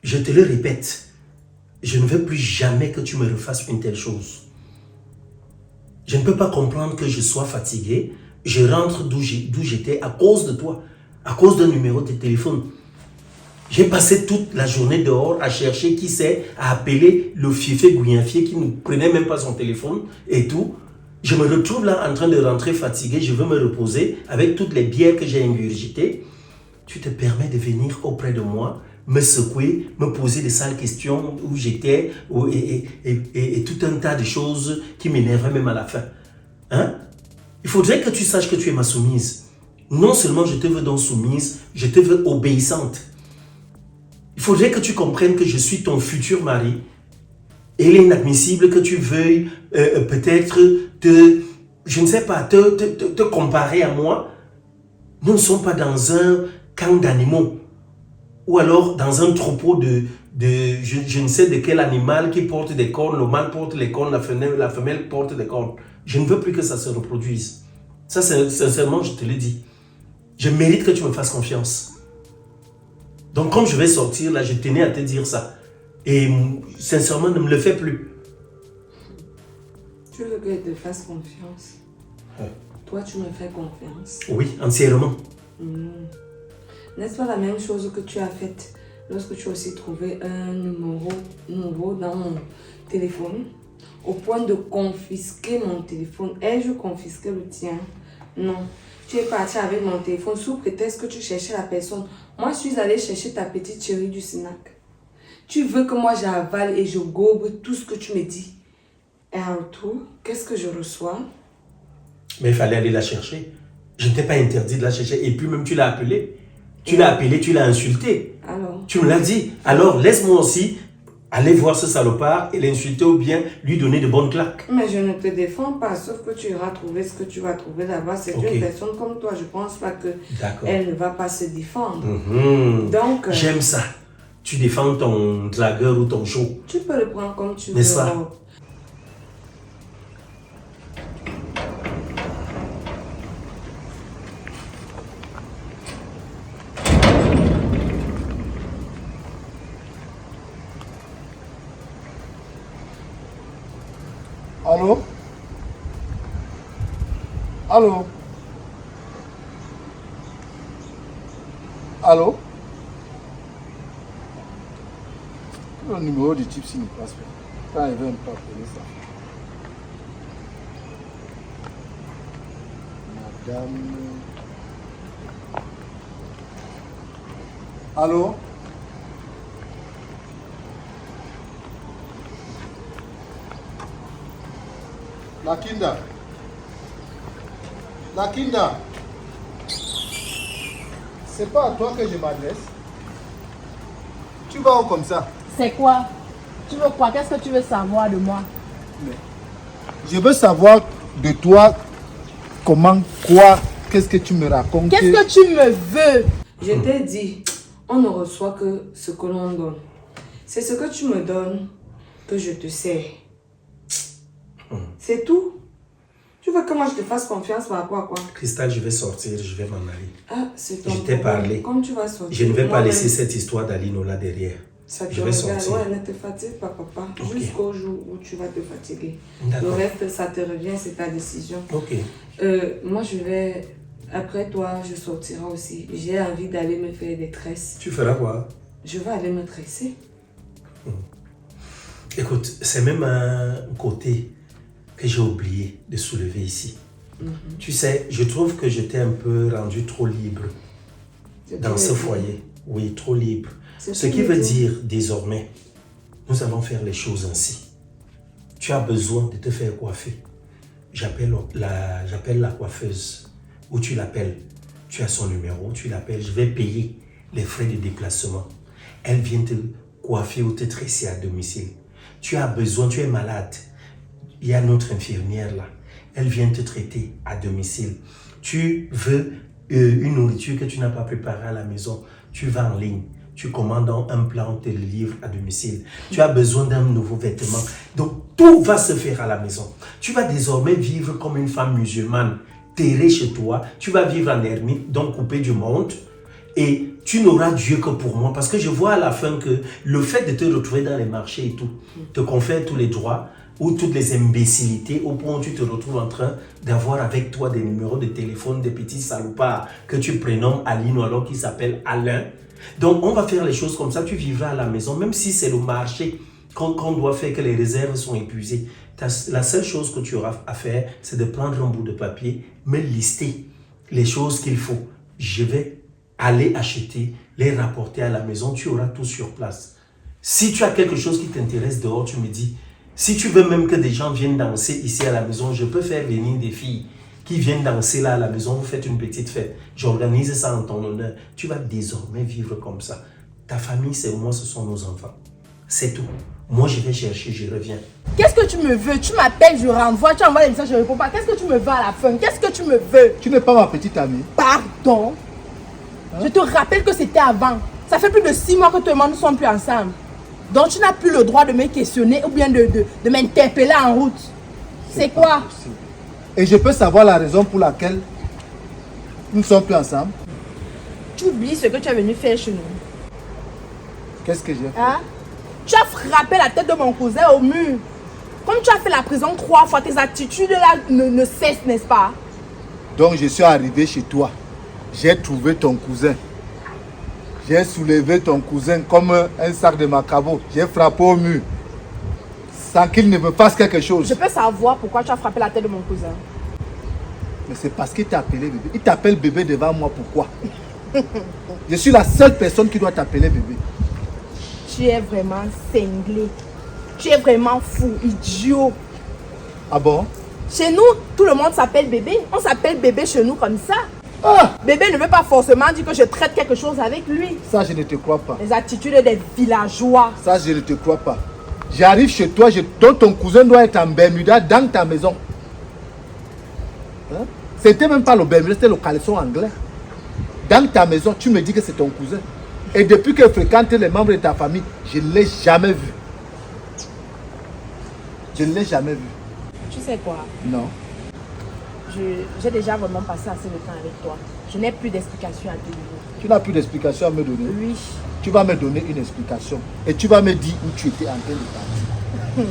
je te le répète, je ne veux plus jamais que tu me refasses une telle chose. Je ne peux pas comprendre que je sois fatigué, je rentre d'où j'étais à cause de toi, à cause d'un numéro de téléphone. J'ai passé toute la journée dehors à chercher qui c'est, à appeler le fiefé Gouyenfier qui ne prenait même pas son téléphone et tout. Je me retrouve là en train de rentrer fatigué, je veux me reposer avec toutes les bières que j'ai ingurgitées. Tu te permets de venir auprès de moi, me secouer, me poser des sales questions où j'étais et tout un tas de choses qui m'énervaient même à la fin. Hein? Il faudrait que tu saches que tu es ma soumise. Non seulement je te veux donc soumise, je te veux obéissante. Il faudrait que tu comprennes que je suis ton futur mari. Et il est inadmissible que tu veuilles peut-être je ne sais pas, te comparer à moi. Nous ne sommes pas dans un camp d'animaux. Ou alors dans un troupeau je ne sais de quel animal qui porte des cornes. Le mâle porte les cornes, la femelle porte des cornes. Je ne veux plus que ça se reproduise. Ça, sincèrement, je te le dis. Je mérite que tu me fasses confiance. Donc, comme je vais sortir, là, je tenais à te dire ça. Et sincèrement, ne me le fais plus. Tu veux que je te fasse confiance? Ouais. Toi, tu me fais confiance? Oui, entièrement. N'est-ce pas la même chose que tu as faite lorsque tu as aussi trouvé un numéro nouveau dans mon téléphone, au point de confisquer mon téléphone? Ai-je confisqué le tien? Non. Tu es parti avec mon téléphone sous prétexte que tu cherchais la personne. Moi, je suis allée chercher ta petite chérie du snack. Tu veux que moi j'avale et je gobe tout ce que tu me dis. Et en retour, qu'est-ce que je reçois? Mais il fallait aller la chercher. Je ne t'ai pas interdit de la chercher. Et puis même, tu l'as appelée. Tu l'as appelée, tu l'as insultée. Alors? Tu me l'as dit. Alors, laisse-moi aussi aller voir ce salopard et l'insulter ou bien lui donner de bonnes claques. Mais je ne te défends pas, sauf que tu iras trouver ce que tu vas trouver là-bas. C'est une personne comme toi. Je ne pense pas qu'elle ne va pas se défendre. Donc, j'aime ça. Tu défends ton dragueur ou ton show. Tu peux le prendre comme tu veux. N'est-ce pas? Allô? Allô? Allô? Le numéro du type s'il ne passe pas. Quand il veut pas appeler ça. Madame. Allô? Lakinda. Lakinda. C'est pas à toi que je m'adresse. Tu vas où comme ça? C'est quoi? Tu veux quoi? Qu'est-ce que tu veux savoir de moi? Je veux savoir de toi comment, quoi, qu'est-ce que tu me racontes? Qu'est-ce que tu me veux? Je t'ai dit, on ne reçoit que ce que l'on donne. C'est ce que tu me donnes que je te sers. C'est tout. Tu veux que moi je te fasse confiance par rapport à quoi? Cristal, je vais sortir, je vais m'en aller. Ah, c'est ton Je t'ai parlé. Comme tu vas sortir. Je ne vais pas laisser cette histoire d'Aline là derrière. Ça te je vais regarde. sortir. Ouais, ne te fatigue pas, papa. Okay. Jusqu'au jour où tu vas te fatiguer. D'accord. Le reste, ça te revient, c'est ta décision. Ok. Moi, je vais... Après toi, je sortirai aussi. J'ai envie d'aller me faire des tresses. Tu feras quoi? Je vais aller me tresser. Écoute, c'est même un côté que j'ai oublié de soulever ici. Tu sais, je trouve que je t'ai un peu rendu trop libre dans ce foyer. Oui, trop libre. Ce qui veut dire, désormais, nous allons faire les choses ainsi. Tu as besoin de te faire coiffer. J'appelle la coiffeuse, ou tu l'appelles. Tu as son numéro, tu l'appelles. Je vais payer les frais de déplacement. Elle vient te coiffer ou te tresser à domicile. Tu as besoin, tu es malade. Il y a notre infirmière là. Elle vient te traiter à domicile. Tu veux une nourriture que tu n'as pas préparée à la maison. Tu vas en ligne. Tu commandes un plat, on te le livre à domicile. Tu as besoin d'un nouveau vêtement. Donc, tout va se faire à la maison. Tu vas désormais vivre comme une femme musulmane, terrée chez toi. Tu vas vivre en ermite, donc coupé du monde. Et tu n'auras Dieu que pour moi. Parce que je vois à la fin que le fait de te retrouver dans les marchés et tout, te confère tous les droits ou toutes les imbécilités au point où tu te retrouves en train d'avoir avec toi des numéros de téléphone, des petits salopards que tu prénommes Aline ou alors qui s'appellent Alain. Donc, on va faire les choses comme ça. Tu vivras à la maison, même si c'est le marché qu'on doit faire, que les réserves sont épuisées. La seule chose que tu auras à faire, c'est de prendre un bout de papier, me lister les choses qu'il faut. Je vais aller acheter, les rapporter à la maison. Tu auras tout sur place. Si tu as quelque chose qui t'intéresse dehors, tu me dis. Si tu veux même que des gens viennent danser ici à la maison, je peux faire venir des filles qui viennent danser là à la maison. Vous faites une petite fête. J'organise ça en ton honneur. Tu vas désormais vivre comme ça. Ta famille, c'est moi, ce sont nos enfants. C'est tout. Moi, je vais chercher, je reviens. Qu'est-ce que tu me veux? Tu m'appelles, je renvoie, tu envoies des messages, je ne réponds pas. Qu'est-ce que tu me veux à la fin? Qu'est-ce que tu me veux? Tu n'es pas ma petite amie. Pardon? Je te rappelle que c'était avant. Ça fait plus de 6 mois que toi et moi, nous ne sommes plus ensemble. Donc, tu n'as plus le droit de me questionner ou bien de m'interpeller en route. C'est quoi? Et je peux savoir la raison pour laquelle nous ne sommes plus ensemble. Tu oublies ce que tu es venu faire chez nous. Qu'est-ce que j'ai fait? Hein? Tu as frappé la tête de mon cousin au mur. Comme tu as fait la prison 3 fois, tes attitudes là ne cessent, n'est-ce pas? Donc je suis arrivé chez toi. J'ai trouvé ton cousin. J'ai soulevé ton cousin comme un sac de macabo. J'ai frappé au mur. Sans qu'il ne me fasse quelque chose. Je peux savoir pourquoi tu as frappé la tête de mon cousin. Mais c'est parce qu'il t'a appelé bébé. Il t'appelle bébé devant moi. Pourquoi? Je suis la seule personne qui doit t'appeler bébé. Tu es vraiment cinglé. Tu es vraiment fou, idiot. Ah bon? Chez nous, tout le monde s'appelle bébé. On s'appelle bébé chez nous comme ça. Ah! Bébé ne veut pas forcément dire que je traite quelque chose avec lui. Ça, je ne te crois pas. Les attitudes des villageois. Ça, je ne te crois pas. J'arrive chez toi, ton cousin doit être en Bermuda dans ta maison. Hein? C'était même pas le Bermuda, c'était le caleçon anglais. Dans ta maison, tu me dis que c'est ton cousin. Et depuis que fréquente les membres de ta famille, je ne l'ai jamais vu. Je ne l'ai jamais vu. Tu sais quoi? Non. J'ai déjà vraiment passé assez de temps avec toi. Je n'ai plus d'explication à te donner. Tu n'as plus d'explication à me donner? Oui. Tu vas me donner une explication. Et tu vas me dire où tu étais en train de partir.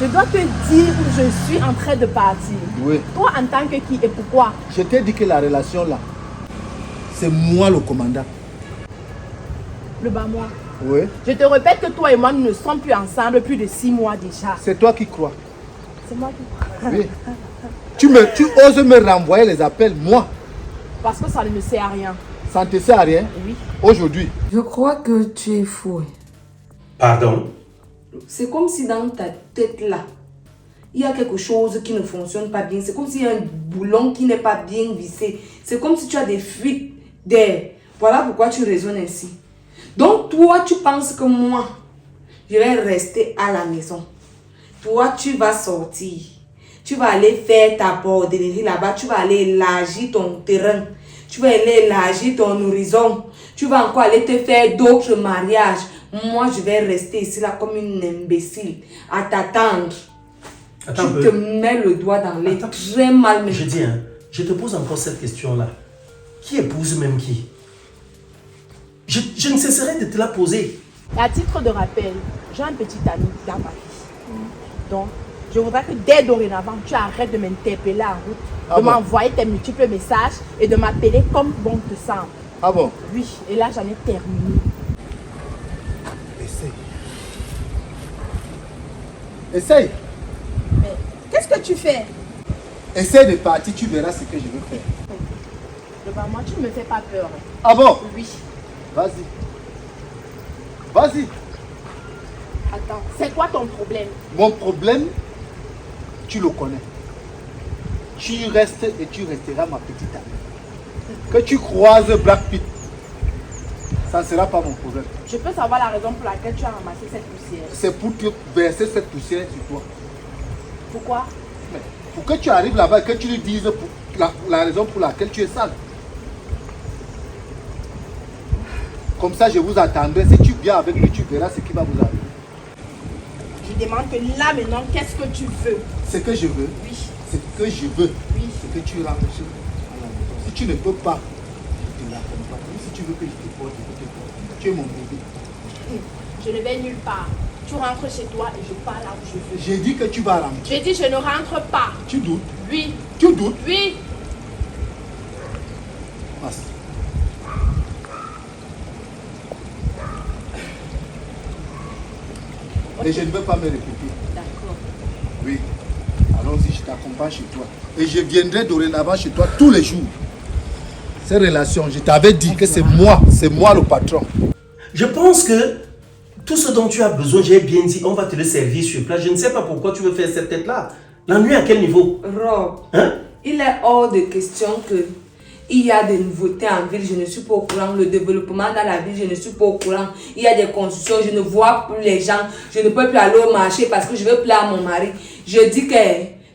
Je dois te dire où je suis en train de partir. Oui. Toi en tant que qui et pourquoi? Je t'ai dit que la relation là, c'est moi le commandant. Le bas moi. Oui. Je te répète que toi et moi, nous ne sommes plus ensemble depuis de 6 mois déjà. C'est toi qui crois. C'est moi qui crois. Oui. Tu oses me renvoyer les appels, moi. Parce que ça ne me sert à rien. Ça ne te sert à rien. Oui. Aujourd'hui. Je crois que tu es fou. Pardon? C'est comme si dans ta tête là, il y a quelque chose qui ne fonctionne pas bien. C'est comme s'il y a un boulon qui n'est pas bien vissé. C'est comme si tu as des fuites d'air. Voilà pourquoi tu raisonnes ainsi. Donc toi, tu penses que moi, je vais rester à la maison. Toi, tu vas sortir. Tu vas aller faire ta bordellerie là-bas. Tu vas aller élargir ton terrain. Tu vas aller élargir ton horizon. Tu vas encore aller te faire d'autres mariages. Moi, je vais rester ici là comme une imbécile à t'attendre. Attends Tu te mets le doigt dans les très mal. Je dis, hein, je te pose encore cette question-là. Qui épouse même qui? Je ne cesserai de te la poser. Et à titre de rappel, j'ai un petit ami dans ma vie. Donc, je voudrais que dès dorénavant, tu arrêtes de m'interpeller en route, Ah de bon? m'envoyer tes multiples messages et de m'appeler comme bon te semble. Ah bon? Oui, et là, j'en ai terminé. Essaye. Essaye. Mais qu'est-ce que tu fais? Essaye de partir, tu verras ce que je veux faire. Devant moi, tu ne me fais pas peur. Ah bon? Oui. Vas-y. Vas-y. Attends, c'est quoi ton problème? Mon problème, tu le connais. Tu restes et tu resteras ma petite amie. Que tu croises Brad Pitt, ça ne sera pas mon problème. Je peux savoir la raison pour laquelle tu as ramassé cette poussière. C'est pour te verser cette poussière sur toi. Pourquoi? Mais pour que tu arrives là-bas et que tu lui dises la raison pour laquelle tu es sale. Comme ça, je vous attendrai. Si tu viens avec lui, tu verras ce qui va vous arriver. Je demande que là maintenant, qu'est-ce que tu veux? Ce que je veux, Oui. ce que je veux, Oui. c'est que tu rentres chez à la maison. Si tu ne peux pas, je te l'accompagne. Si tu veux que je te porte, je peux te porter. Tu es mon bébé. Je ne vais nulle part. Tu rentres chez toi et je pars là où je veux. J'ai dit que tu vas rentrer. J'ai dit je ne rentre pas. Tu doutes? Oui. Tu doutes? Oui. Passe. Et je ne veux pas me répéter. D'accord. Oui. Allons-y, je t'accompagne chez toi. Et je viendrai dorénavant chez toi tous les jours. Ces relations, je t'avais dit que c'est moi le patron. Je pense que tout ce dont tu as besoin, j'ai bien dit, on va te le servir sur place. Je ne sais pas pourquoi tu veux faire cette tête-là. L'ennui à quel niveau? Rob, Hein? il est hors de question que il y a des nouveautés en ville, je ne suis pas au courant. Le développement dans la ville, je ne suis pas au courant. Il y a des constructions, je ne vois plus les gens. Je ne peux plus aller au marché parce que je veux plaire à mon mari. Je dis que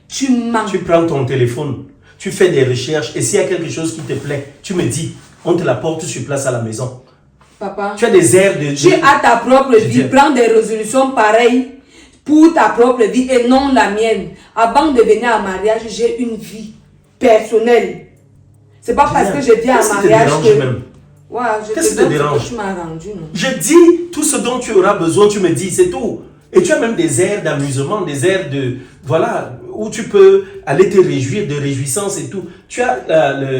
tu mens. Tu prends ton téléphone, tu fais des recherches et s'il y a quelque chose qui te plaît, tu me dis, on te la porte sur place à la maison. Papa, Tu as des airs de... tu as ta propre Je vie. dis- Prends des résolutions pareilles pour ta propre vie et non la mienne. Avant de venir à mariage, j'ai une vie personnelle. C'est pas parce que je viens Qu'est-ce à qui te mariage dérange que... même? Ouais, je Qu'est-ce te qui te donne ce dérange? que tu m'as rendu, non? Je dis tout ce dont tu auras besoin, tu me dis, c'est tout. Et tu as même des airs d'amusement, des airs de... Voilà, où tu peux aller te réjouir, de réjouissance et tout. Tu as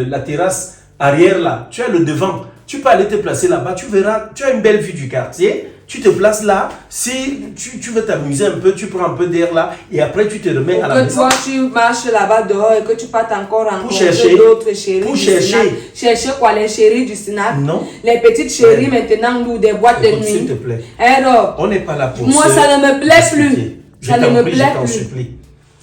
la terrasse arrière là, tu as le devant. Tu peux aller te placer là-bas, tu verras, tu as une belle vue du quartier. Tu te places là, si tu veux t'amuser un peu, tu prends un peu d'air là et après tu te remets Pour à la que maison. toi tu marches là-bas dehors et que tu partes encore rencontrer chercher. d'autres chéris Pour du chercher. Sinac. Chercher quoi, les chéris du Sinac? Non. Les petites chéries maintenant ou des boîtes de Écoute, s'il te nuit. plaît. Alors, On n'est pas là pour moi se ça ne me plaît discuter. plus. Je Ça ne t'en me prie, plaît je t'en plus. supplie.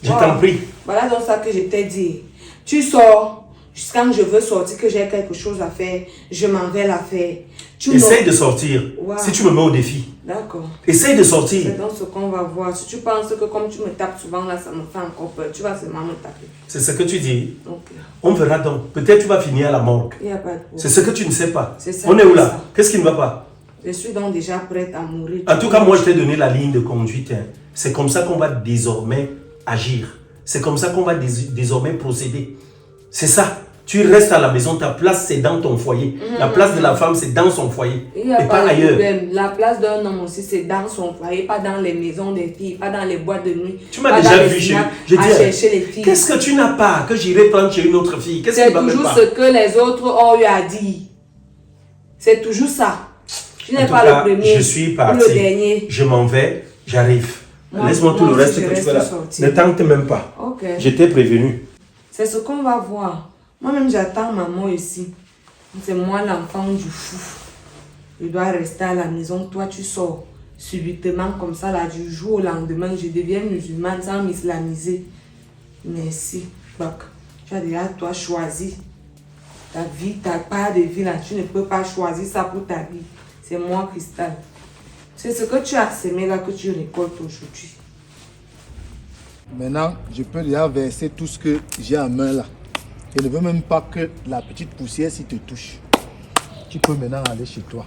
Je Wow. t'en prie. Voilà donc ça que je t'ai dit. Tu sors, quand je veux sortir, que j'ai quelque chose à faire, je m'en vais la faire. Tu Essaye de sortir. Wow. Si tu me mets au défi. D'accord. Essaye de sortir. C'est donc ce qu'on va voir. Si tu penses que comme tu me tapes souvent là, ça me fait encore peur, tu vas seulement me taper. C'est ce que tu dis. Ok. On verra donc. Peut-être tu vas finir à la morgue. Il n'y a pas de problème. C'est ce que tu ne sais pas. C'est ça, On est où c'est là? ça. Qu'est-ce qui ne va pas? Je suis donc déjà prête à mourir. En tout cas, moi, je t'ai donné la ligne de conduite. Hein. C'est comme ça qu'on va désormais agir. C'est comme ça qu'on va désormais procéder. C'est ça. Tu restes à la maison, ta place, c'est dans ton foyer. La place de la femme, c'est dans son foyer. Il n'y a Et pas pas de ailleurs. problème. La place d'un homme aussi, c'est dans son foyer, pas dans les maisons des filles, pas dans les boîtes de nuit. Tu m'as pas déjà dans les vu chez... snacks Je à dis, chercher les filles. qu'est-ce que tu n'as pas que j'irai prendre chez une autre fille? Qu'est-ce qui C'est ne va même toujours pas? ce que les autres ont eu à dire. C'est toujours ça. Tu En n'es tout pas cas, le premier je suis ou parti. le dernier. Je m'en vais, j'arrive. Moi- Laisse-moi tout moi le aussi, reste je que tu reste fais là. sortie. Ne tente même pas. Ok. Je t'ai prévenu. C'est ce qu'on va voir. Moi-même, j'attends maman ici. C'est moi l'enfant du fou. Je dois rester à la maison. Toi, tu sors subitement comme ça, là, du jour au lendemain. Je deviens musulmane sans m'islamiser. Merci. Donc, tu as déjà, toi, choisi ta vie, ta part de vie, là. Tu ne peux pas choisir ça pour ta vie. C'est moi, Cristal. C'est ce que tu as semé là que tu récoltes aujourd'hui. Maintenant, je peux déjà verser tout ce que j'ai en main là. Je ne veux même pas que la petite poussière s'y te touche. Tu peux maintenant aller chez toi.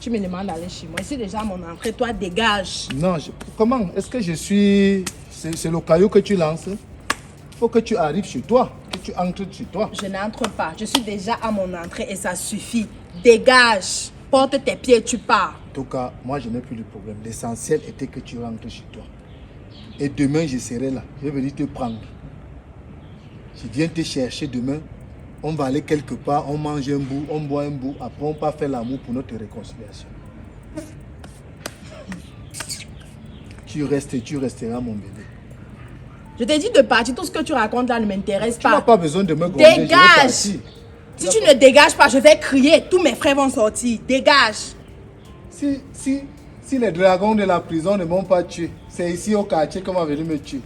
Tu me demandes d'aller chez moi. C'est déjà mon entrée. Toi, dégage. Non, comment? Est-ce que je suis... C'est le caillou que tu lances? Il faut que tu arrives chez toi, que tu entres chez toi. Je n'entre pas. Je suis déjà à mon entrée et ça suffit. Dégage. Porte tes pieds et tu pars. En tout cas, moi je n'ai plus de problème. L'essentiel était que tu rentres chez toi. Et demain, je serai là. Je vais venir te prendre. Je viens te chercher demain. On va aller quelque part, on mange un bout, on boit un bout. Après, on va faire l'amour pour notre réconciliation. Tu resteras mon bébé. Je t'ai dit de partir. Tout ce que tu racontes là ne m'intéresse Tu n'as pas. pas besoin de me gronder. je vais Dégage. partir. Si tu ne dégages pas, je vais crier. Tous mes frères vont sortir. Dégage. Si les dragons de la prison ne m'ont pas tué, c'est ici au quartier qu'on va venir me tuer.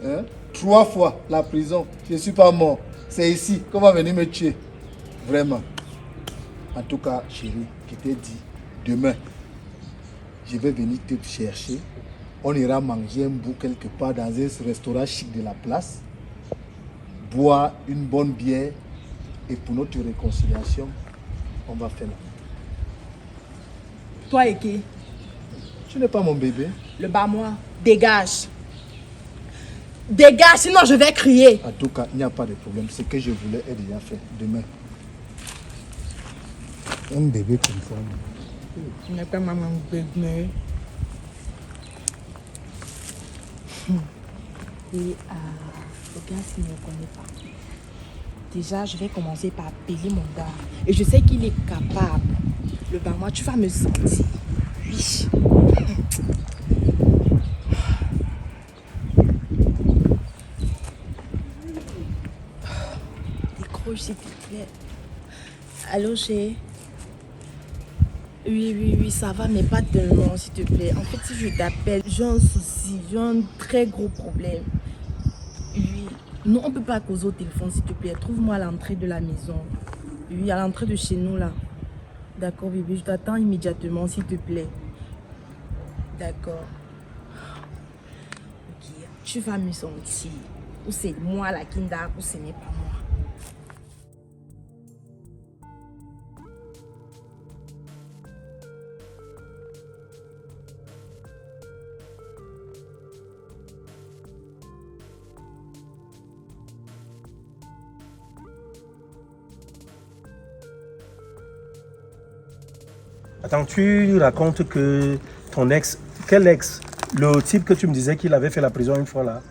Hein? 3 fois la prison, je ne suis pas mort. C'est ici qu'on va venir me tuer. Vraiment. En tout cas, chérie, je t'ai dit, demain, je vais venir te chercher. On ira manger un bout quelque part dans un restaurant chic de la place. Boire une bonne bière. Et pour notre réconciliation, on va faire là. Toi et qui? Tu n'es pas mon bébé. Le bas-moi. Dégage. Dégage, sinon je vais crier. En tout cas, il n'y a pas de problème. Ce que je voulais est déjà fait. Demain, Un bébé comme ça. Tu n'es pas maman bébé. Et regarde s'il ne me connaît pas. Déjà, je vais commencer par appeler mon gars. Et je sais qu'il est capable. Le barman, tu vas me sentir. Oui. Décroche s'il te plaît. Allô, chérie? Oui, ça va, mais pas tellement, s'il te plaît. En fait, si je t'appelle, j'ai un souci, j'ai un très gros problème. Oui. Non, on ne peut pas causer au téléphone, s'il te plaît. Trouve-moi à l'entrée de la maison. Oui, à l'entrée de chez nous, là. D'accord, bébé, je t'attends immédiatement, s'il te plaît. D'accord. Ok, tu vas me sentir. Ou c'est moi, la Kinda, ou ce n'est pas moi. Attends, tu racontes que ton ex, quel ex? Le type que tu me disais qu'il avait fait la prison une fois là.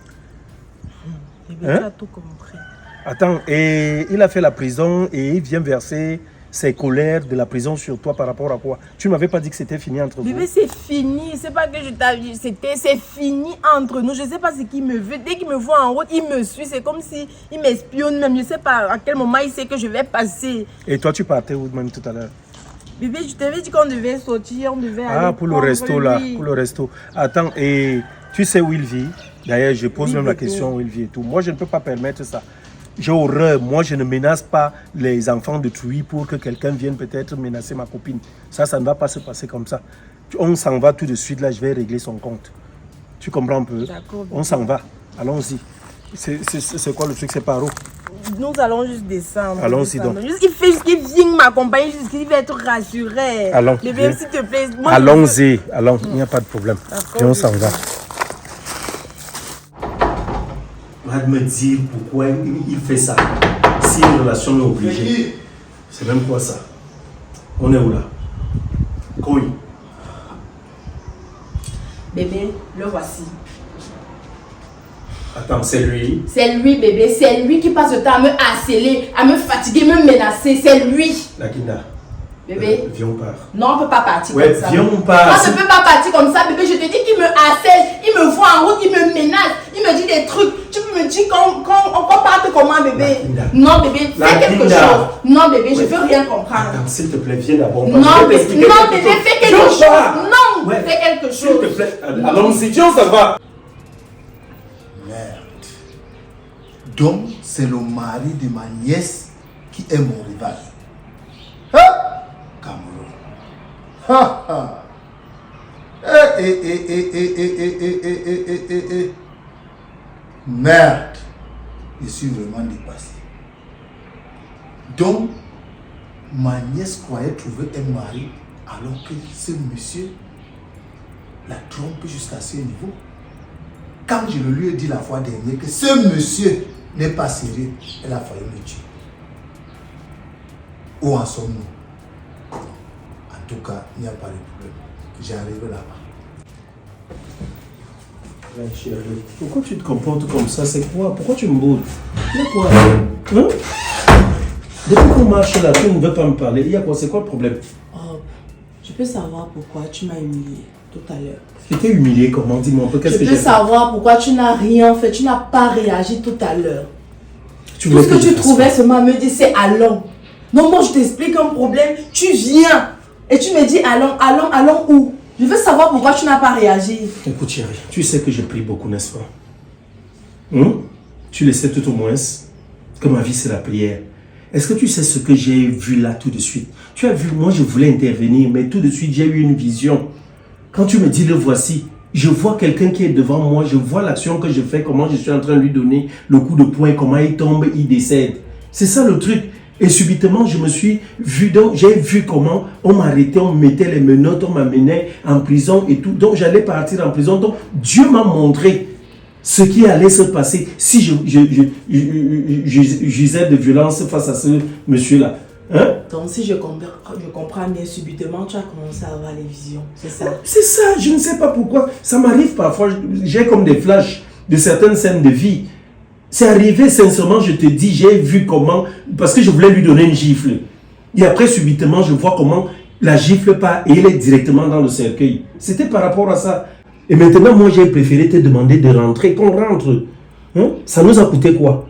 Bébé, tu as tout compris. Attends, et il a fait la prison et il vient verser ses colères de la prison sur toi par rapport à quoi? Tu ne m'avais pas dit que c'était fini entre vous. Bébé, c'est fini. C'est pas que je t'avais dit, c'est fini entre nous. Je sais pas ce qu'il me veut. Dès qu'il me voit en route, il me suit. C'est comme si il m'espionne même. Je sais pas à quel moment il sait que je vais passer. Et toi, tu partais où même tout à l'heure? Bébé, je t'avais dit qu'on devait sortir, on devait aller. Ah, pour le resto là, pour le resto. Attends, et tu sais où il vit? D'ailleurs, je pose même la question où il vit et tout. Moi, je ne peux pas permettre ça. J'ai horreur. Moi, je ne menace pas les enfants de Trouy pour que quelqu'un vienne peut-être menacer ma copine. Ça ne va pas se passer comme ça. On s'en va tout de suite, là, je vais régler son compte. Tu comprends un peu? D'accord. On s'en va. Allons-y. C'est quoi le truc? C'est par où? Nous allons juste descendre. Allons-y donc. Il fait juste qu'il vienne m'accompagner, juste qu'il va être rassuré. Allons. Bébé, s'il te plaît. Allons-y. Allons, il n'y a pas de problème. Et on s'en va. Va me dire pourquoi il fait ça. Si une relation est obligée. C'est même quoi ça? On est où là? Koi. Bébé, le voici. Attends, c'est lui. C'est lui, bébé. C'est lui qui passe le temps à me harceler, à me fatiguer, me menacer. C'est lui. La Kinda. Bébé. Viens, on part. Non, on ne peut pas partir Ouais, comme ça. viens, on part. On ne peut pas partir comme ça, bébé. Je te dis qu'il me harcèle, il me voit en route, il me menace, il me dit des trucs. Tu peux me dire qu'on parte comment, bébé? Non, bébé, fais quelque chose. Non, bébé, je ne veux rien comprendre. Attends, s'il te plaît, viens d'abord. Non, bébé, fais quelque chose. Non, fais quelque chose. S'il te plaît, allons-y, viens, ça va. Merde. Donc, c'est le mari de ma nièce qui est mon rival. Ah! Cameroun. Ha ha. Merde. Je suis vraiment dépassé. Donc, ma nièce croyait trouver un mari alors que ce monsieur la trompe jusqu'à ce niveau. Quand je le lui ai dit la fois dernière que ce monsieur n'est pas sérieux, elle a failli me tuer. Où en sommes-nous? En tout cas, il n'y a pas de problème. J'arrive là-bas. Ouais, chérie, pourquoi tu te comportes comme ça? C'est quoi? Pourquoi tu me boudes? Il y a quoi? Hein? Depuis qu'on marche là, tu ne veux pas me parler. Il y a quoi? C'est quoi le problème? Oh, je peux savoir pourquoi tu m'as humilié tout à l'heure. Tu t'es humilié comment? Dis-moi un peu, qu'est-ce que Je j'ai peux fait? savoir pourquoi tu n'as rien fait, tu n'as pas réagi tout à l'heure. Tu Tout voulais ce que je tu fasse trouvais quoi? seulement à me dire, c'est allons. Non, moi je t'explique un problème, tu viens et tu me dis allons où? Je veux savoir pourquoi tu n'as pas réagi. Écoute chérie, tu sais que je prie beaucoup, n'est-ce pas? Tu le sais tout au moins que ma vie c'est la prière. Est-ce que tu sais ce que j'ai vu là tout de suite? Tu as vu, moi je voulais intervenir, mais tout de suite j'ai eu une vision. Quand tu me dis le voici, je vois quelqu'un qui est devant moi, je vois l'action que je fais, comment je suis en train de lui donner le coup de poing, comment il tombe, il décède. C'est ça le truc. Et subitement, je me suis vu, donc j'ai vu comment on m'arrêtait, on me mettait les menottes, on m'amenait en prison et tout. Donc j'allais partir en prison. Donc Dieu m'a montré ce qui allait se passer si j'usais de violence face à ce monsieur-là. Hein? Donc, si je comprends bien, subitement, tu as commencé à avoir les visions. C'est ça. C'est ça, je ne sais pas pourquoi. Ça m'arrive parfois, j'ai comme des flashs de certaines scènes de vie. C'est arrivé, sincèrement, je te dis, j'ai vu comment, parce que je voulais lui donner une gifle. Et après, subitement, je vois comment la gifle part et elle est directement dans le cercueil. C'était par rapport à ça. Et maintenant, moi, j'ai préféré te demander de rentrer, qu'on rentre. Hein? Ça nous a coûté quoi?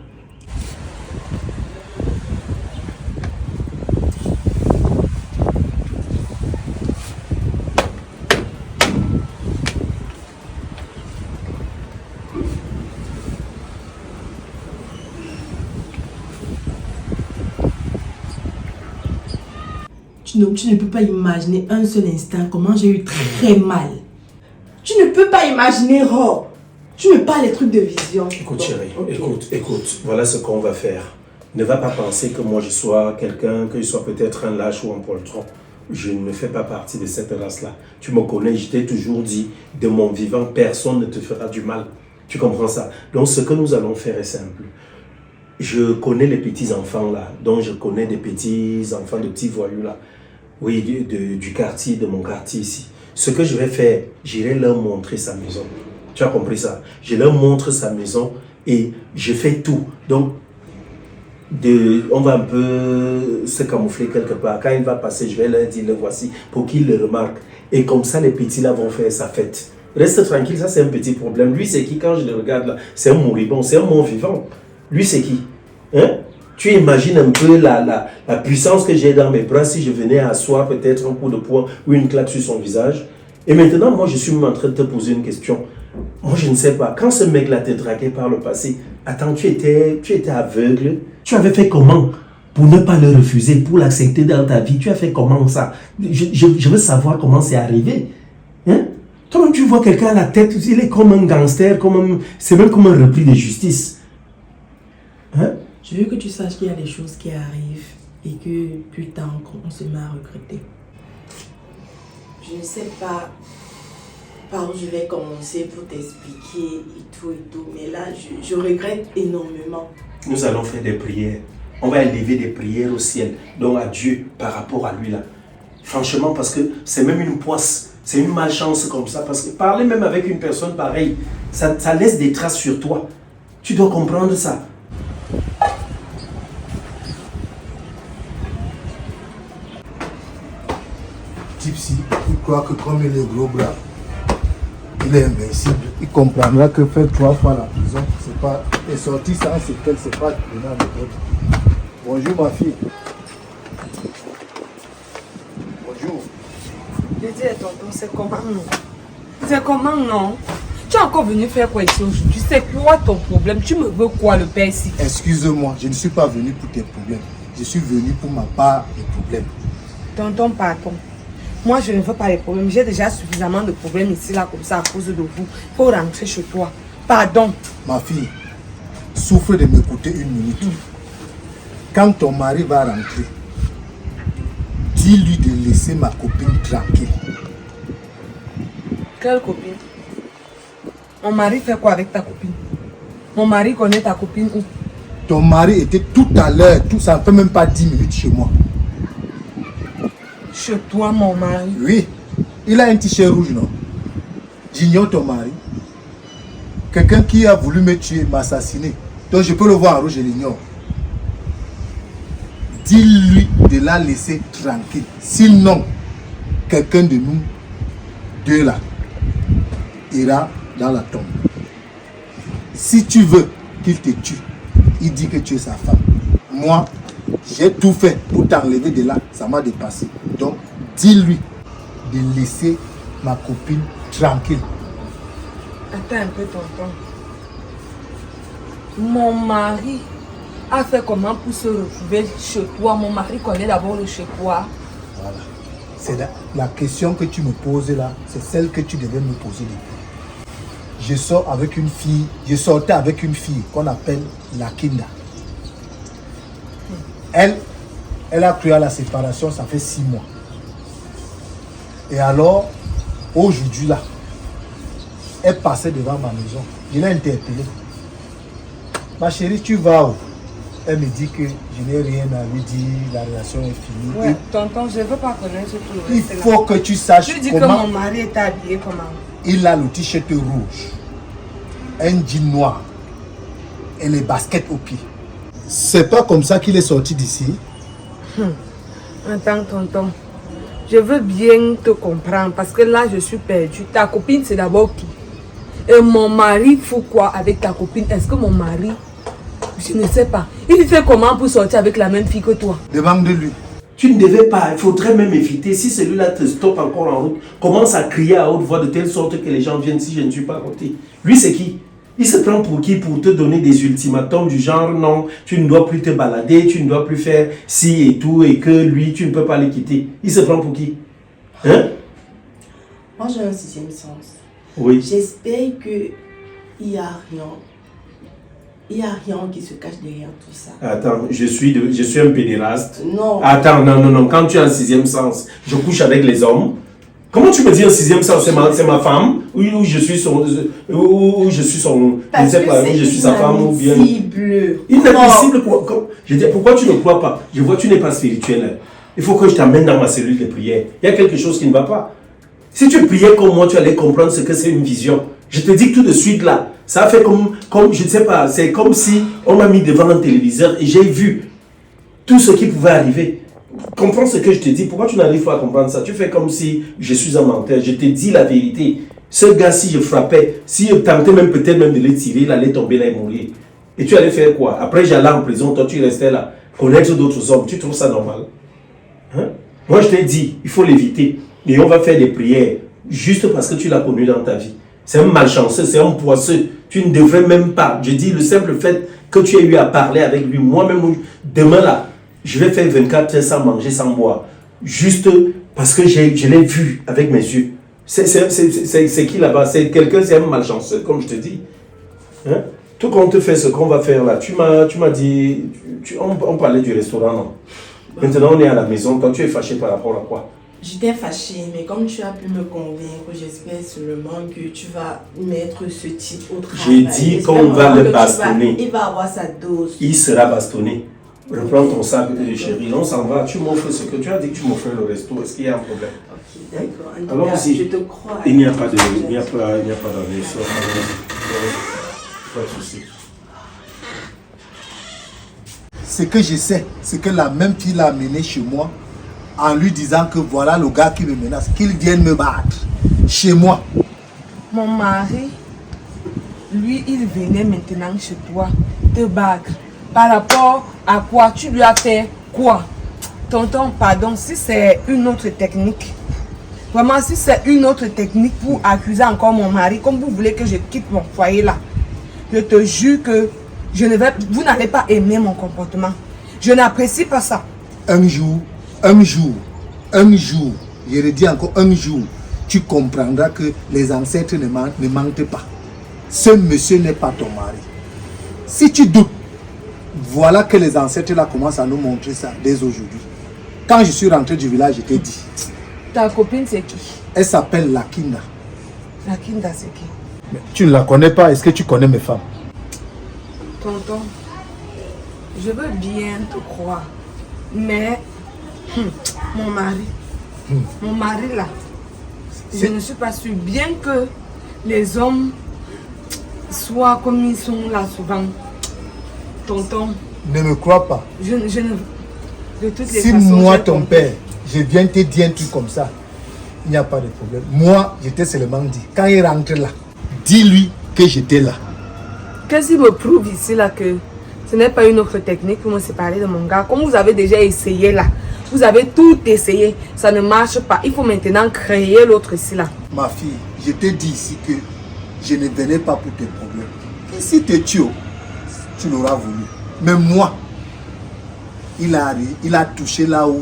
Tu ne peux pas imaginer un seul instant comment j'ai eu très mal. Tu ne peux pas imaginer, Rob. Tu me parles des trucs de vision. Écoute, Bon, chérie, ok. écoute, voilà ce qu'on va faire. Ne va pas penser que moi je sois quelqu'un, que je sois peut-être un lâche ou un poltron. Je ne fais pas partie de cette race-là. Tu me connais, je t'ai toujours dit, de mon vivant, personne ne te fera du mal. Tu comprends ça? Donc ce que nous allons faire est simple. Je connais les petits-enfants là, donc je connais des petits-enfants, de petits voyous là. Oui, du quartier, de mon quartier ici. Ce que je vais faire, j'irai leur montrer sa maison. Tu as compris ça? Je leur montre sa maison et je fais tout. Donc, on va un peu se camoufler quelque part. Quand il va passer, je vais leur dire, le voici, pour qu'ils le remarquent. Et comme ça, les petits là vont faire sa fête. Reste tranquille, ça c'est un petit problème. Lui, c'est qui quand je le regarde là? C'est un moribond, c'est un mort vivant. Lui, c'est qui? Hein? Tu imagines un peu la puissance que j'ai dans mes bras si je venais asseoir peut-être un coup de poing ou une claque sur son visage. Et maintenant, moi, je suis même en train de te poser une question. Moi, je ne sais pas. Quand ce mec-là t'a dragué par le passé, attends, tu étais aveugle? Tu avais fait comment pour ne pas le refuser, pour l'accepter dans ta vie? Tu as fait comment ça? Je veux savoir comment c'est arrivé. Hein? Toi-même, tu vois quelqu'un à la tête, il est comme un gangster, c'est même comme un repris de justice. Hein? Je veux que tu saches qu'il y a des choses qui arrivent et que plus tard, on se met à regretter. Je ne sais pas par où je vais commencer pour t'expliquer et tout, mais là, je regrette énormément. Nous allons faire des prières. On va élever des prières au ciel, donc à Dieu par rapport à lui là. Franchement, parce que c'est même une poisse, c'est une malchance comme ça, parce que parler même avec une personne pareille, ça laisse des traces sur toi. Tu dois comprendre ça. Tipsy, il croit que comme il est gros bras, il est invincible. Il comprendra que faire 3 fois la prison, c'est pas. Et sortir sans séquelles, c'est pas donner à l'autre. Bonjour ma fille. Bonjour. Je dis à tonton, c'est comment non? C'est comment non? Tu es encore venu faire quoi ici aujourd'hui? C'est quoi ton problème? Tu me veux quoi le père ici? Excuse-moi, je ne suis pas venu pour tes problèmes. Je suis venu pour ma part des problèmes. Tonton, pardon. Moi, je ne veux pas les problèmes. J'ai déjà suffisamment de problèmes ici, là, comme ça, à cause de vous. Il faut rentrer chez toi. Pardon. Ma fille, souffre de m'écouter une minute. Quand ton mari va rentrer, dis-lui de laisser ma copine tranquille. Quelle copine? Mon mari fait quoi avec ta copine? Mon mari connaît ta copine où? Ton mari était tout à l'heure, ça ne fait même pas 10 minutes chez moi. Chez toi, mon mari? Oui, il a un t-shirt rouge, non? J'ignore ton mari. Quelqu'un qui a voulu me tuer, m'assassiner. Donc je peux le voir en rouge, je l'ignore. Dis-lui de la laisser tranquille. Sinon, quelqu'un de nous deux là ira dans la tombe. Si tu veux qu'il te tue, il dit que tu es sa femme. Moi, j'ai tout fait pour t'enlever de là, ça m'a dépassé. Donc, dis-lui de laisser ma copine tranquille. Attends un peu, tonton. Mon mari a fait comment pour se retrouver chez toi? Mon mari connaît d'abord le chez toi. Voilà. C'est la question que tu me poses là, c'est celle que tu devais me poser depuis. Je sortais avec une fille qu'on appelle Lakinda. Elle a cru à la séparation, ça fait 6 mois. Et alors, aujourd'hui là, elle passait devant ma maison. Je l'ai interpellée. Ma chérie, tu vas où? Elle me dit que je n'ai rien à lui dire, la relation est finie. Ouais, tonton, je ne veux pas connaître tout le Il reste. faut que tu saches Tu dis que comment mon mari est habillé comment? il a le t-shirt rouge, un jean noir et les baskets au pied. C'est pas comme ça qu'il est sorti d'ici. Attends, tonton. Je veux bien te comprendre parce que là, je suis perdue. Ta copine, c'est d'abord qui? Et mon mari fout quoi avec ta copine? Est-ce que mon mari, je ne sais pas, il fait comment pour sortir avec la même fille que toi? Demande-lui. Tu ne devais pas, il faudrait même éviter. Si celui-là te stoppe encore en route, commence à crier à haute voix de telle sorte que les gens viennent si je ne suis pas à côté. Lui, c'est qui? Il se prend pour qui? Pour te donner des ultimatums du genre non, tu ne dois plus te balader, tu ne dois plus faire ci et tout, et que lui, tu ne peux pas le quitter. Il se prend pour qui? Hein? Moi, j'ai un sixième sens. Oui. J'espère qu'il n'y a rien. Il n'y a rien qui se cache derrière tout ça. Attends, je suis un pédéraste. Non. Attends, non. Quand tu as un sixième sens, je couche avec les hommes. Comment tu me dis un sixième sens? C'est ma femme? Ou je suis son... Ou je suis son... Parce je ne sais pas, que je suis sa femme ou bien... Inadmissible. Inadmissible quoi? Je dis, pourquoi tu ne crois pas? Je vois que tu n'es pas spirituel. Il faut que je t'amène dans ma cellule de prière. Il y a quelque chose qui ne va pas. Si tu priais comme moi, tu allais comprendre ce que c'est une vision. Je te dis que tout de suite là, ça fait comme je ne sais pas, c'est comme si on m'a mis devant un téléviseur et j'ai vu tout ce qui pouvait arriver. Comprends ce que je te dis. Pourquoi tu n'arrives pas à comprendre ça? Tu fais comme si je suis un menteur. Je te dis la vérité. Ce gars, si je frappais, si je tentais même peut-être même de le tirer, il allait tomber là et mourir. Et tu allais faire quoi? Après, j'allais en prison, toi tu restais là, connaître d'autres hommes. Tu trouves ça normal? Hein? Moi, je t'ai dit, il faut l'éviter. Et on va faire des prières juste parce que tu l'as connu dans ta vie. C'est un malchanceux, c'est un poisseux. Tu ne devrais même pas. Je dis, le simple fait que tu aies eu à parler avec lui, moi-même, demain là, je vais faire 24 heures sans manger, sans boire. Juste parce que je l'ai vu avec mes yeux. C'est qui là-bas? C'est quelqu'un, c'est un malchanceux, comme je te dis. Hein? Tout qu'on te fait ce qu'on va faire là, tu m'as dit, on parlait du restaurant, non? Maintenant, on est à la maison. Toi, tu es fâché par rapport à quoi? J'étais fâchée, mais comme tu as pu me convaincre, j'espère seulement que tu vas mettre ce type au travail. J'ai dit qu'on va le bastonner. Il va avoir sa dose. Il sera bastonné. Reprends ton sac, chérie. On s'en va. Tu m'offres ce que tu as dit que tu m'offrais le resto. Est-ce qu'il y a un problème? Ok, d'accord. En tout Alors, cas, si je te crois. il n'y a pas d'agression. Pas de souci. Ce que je sais, c'est que la même fille l'a amené chez moi en lui disant que voilà le gars qui me menace, qu'il vienne me battre chez moi. Mon mari, lui, il venait maintenant chez toi te battre. Par rapport à quoi? Tu lui as fait quoi? Tonton, pardon, si c'est une autre technique, vraiment, si c'est une autre technique pour accuser encore mon mari, comme vous voulez que je quitte mon foyer là, je te jure que vous n'allez pas aimer mon comportement. Je n'apprécie pas ça. Un jour, je le dis encore, un jour, tu comprendras que les ancêtres ne mentent pas. Ce monsieur n'est pas ton mari. Si tu doutes, voilà que les ancêtres là commencent à nous montrer ça dès aujourd'hui. Quand je suis rentré du village, je t'ai dit. Ta copine, c'est qui? Elle s'appelle Lakinda. Lakinda, c'est qui? Mais tu ne la connais pas, est-ce que tu connais mes femmes? Tonton, je veux bien te croire, mais mon mari là, je ne suis pas sûre, bien que les hommes soient comme ils sont là souvent. Tonton, Ne me crois pas. je ne... De toutes les Si façons, moi, j'ai ton compris. père, je viens te dire un truc comme ça, il n'y a pas de problème. Moi, je t'ai seulement dit, quand il rentre là, dis-lui que j'étais là. Qu'est-ce qui me prouve ici là que ce n'est pas une autre technique pour me séparer de mon gars? Comme vous avez déjà essayé là, vous avez tout essayé, ça ne marche pas. Il faut maintenant créer l'autre ici là. Ma fille, je t'ai dit ici que je ne venais pas pour tes problèmes. Et si tu tues, tu l'auras voulu. Mais moi, il a touché là où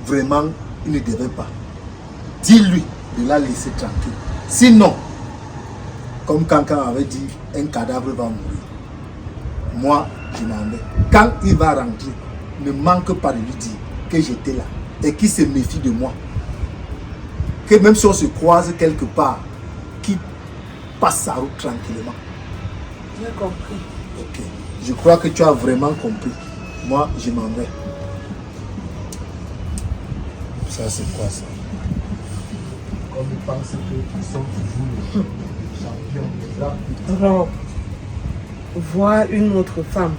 vraiment il ne devait pas. Dis-lui de la laisser tranquille. Sinon, comme quelqu'un avait dit, un cadavre va mourir. Moi, je m'en vais. Quand il va rentrer, ne manque pas de lui dire que j'étais là et qu'il se méfie de moi. Que même si on se croise quelque part, qu'il passe sa route tranquillement. J'ai compris. Ok. Je crois que tu as vraiment compris. Moi, je m'en vais. Ça, c'est quoi ça? Comme ils pensent qu'ils sont toujours les champions des arts. Rob, voir une autre femme.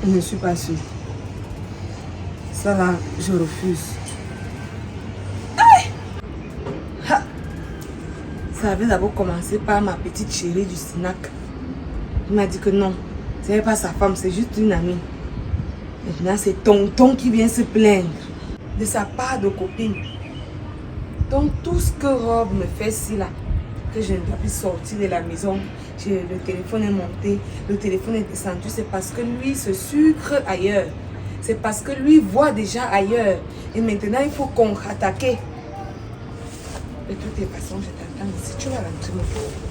Je ne suis pas sûre. Ça là, je refuse. Ha! Ça avait d'abord commencé par ma petite chérie du Sinac. Il m'a dit que non, ce n'est pas sa femme, c'est juste une amie. Maintenant, c'est tonton qui vient se plaindre de sa part de copine. Donc, tout ce que Rob me fait ici là, que je ne dois plus sortir de la maison, le téléphone est monté, le téléphone est descendu, c'est parce que lui se sucre ailleurs. C'est parce que lui voit déjà ailleurs. Et maintenant, il faut qu'on attaque. De toutes les façons, je t'attends ici. Tu vas rentrer, mon frère.